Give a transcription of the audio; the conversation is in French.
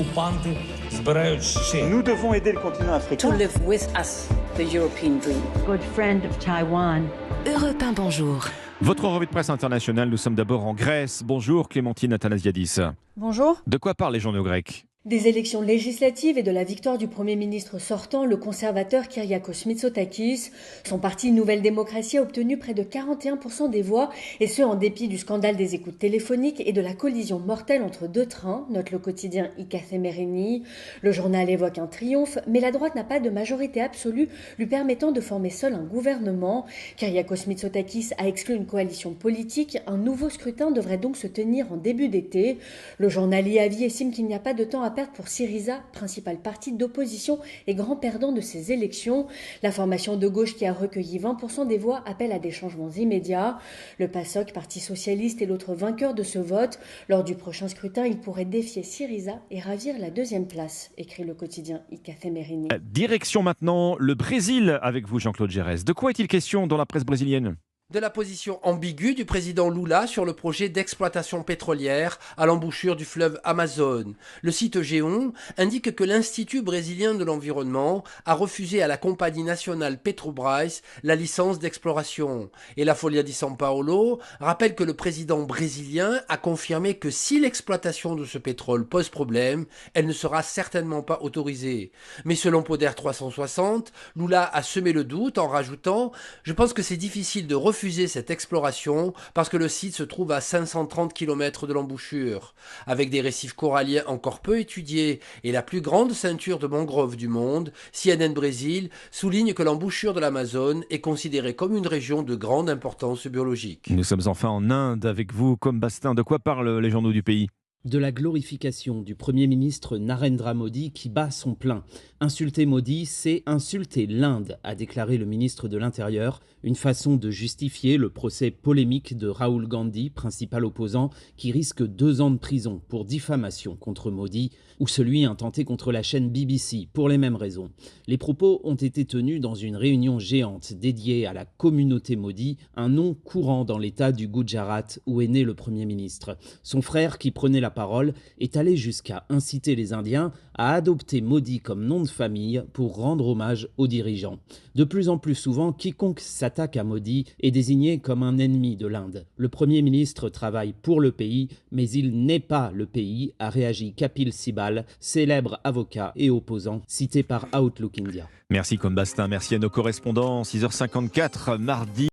окупанти збирають ще. Nous devons aider le continent africain to live with us the European dream. Good friend of Taiwan. Europe 1, bonjour. Votre revue de presse internationale, nous sommes d'abord en Grèce. Bonjour Clémentine Athanasiadis. Bonjour. De quoi parlent les journaux grecs ? Des élections législatives et de la victoire du Premier ministre sortant, le conservateur Kyriakos Mitsotakis. Son parti Nouvelle Démocratie a obtenu près de 41% des voix, et ce en dépit du scandale des écoutes téléphoniques et de la collision mortelle entre deux trains, note le quotidien Ikathemerini. Le journal évoque un triomphe, mais la droite n'a pas de majorité absolue lui permettant de former seul un gouvernement. Kyriakos Mitsotakis a exclu une coalition politique. Un nouveau scrutin devrait donc se tenir en début d'été. Le journal IAVI estime qu'il n'y a pas de temps à perdre pour Syriza, principal parti d'opposition et grand perdant de ces élections. La formation de gauche qui a recueilli 20% des voix appelle à des changements immédiats. Le PASOK, parti socialiste, est l'autre vainqueur de ce vote. Lors du prochain scrutin, il pourrait défier Syriza et ravir la deuxième place, écrit le quotidien Ikathemerini. Direction maintenant le Brésil avec vous Jean-Claude Gérès. De quoi est-il question dans la presse brésilienne ? De la position ambiguë du président Lula sur le projet d'exploitation pétrolière à l'embouchure du fleuve Amazone. Le site Géon indique que l'Institut brésilien de l'environnement a refusé à la compagnie nationale Petrobras la licence d'exploration. Et la Folha de São Paulo rappelle que le président brésilien a confirmé que si l'exploitation de ce pétrole pose problème, elle ne sera certainement pas autorisée. Mais selon Poder 360, Lula a semé le doute en rajoutant « Je pense que c'est difficile de refuser cette exploration parce que le site se trouve à 530 km de l'embouchure. Avec des récifs coralliens encore peu étudiés et la plus grande ceinture de mangroves du monde, CNN Brésil souligne que l'embouchure de l'Amazone est considérée comme une région de grande importance biologique. Nous sommes enfin en Inde avec vous, comme Bastin. De quoi parlent les journaux du pays ? De la glorification du Premier ministre Narendra Modi qui bat son plein. Insulter Modi, c'est insulter l'Inde, a déclaré le ministre de l'Intérieur, une façon de justifier le procès polémique de Rahul Gandhi, principal opposant, qui risque 2 ans de prison pour diffamation contre Modi, ou celui intenté contre la chaîne BBC, pour les mêmes raisons. Les propos ont été tenus dans une réunion géante dédiée à la communauté Modi, un nom courant dans l'état du Gujarat où est né le Premier ministre. Son frère, qui prenait la parole, est allé jusqu'à inciter les Indiens à adopter Modi comme nom de famille pour rendre hommage aux dirigeants. De plus en plus souvent, quiconque s'attaque à Modi est désigné comme un ennemi de l'Inde. Le Premier ministre travaille pour le pays, mais il n'est pas le pays, a réagi Kapil Sibal, célèbre avocat et opposant, cité par Outlook India. Merci Combastin, merci à nos correspondants. 6h54, mardi.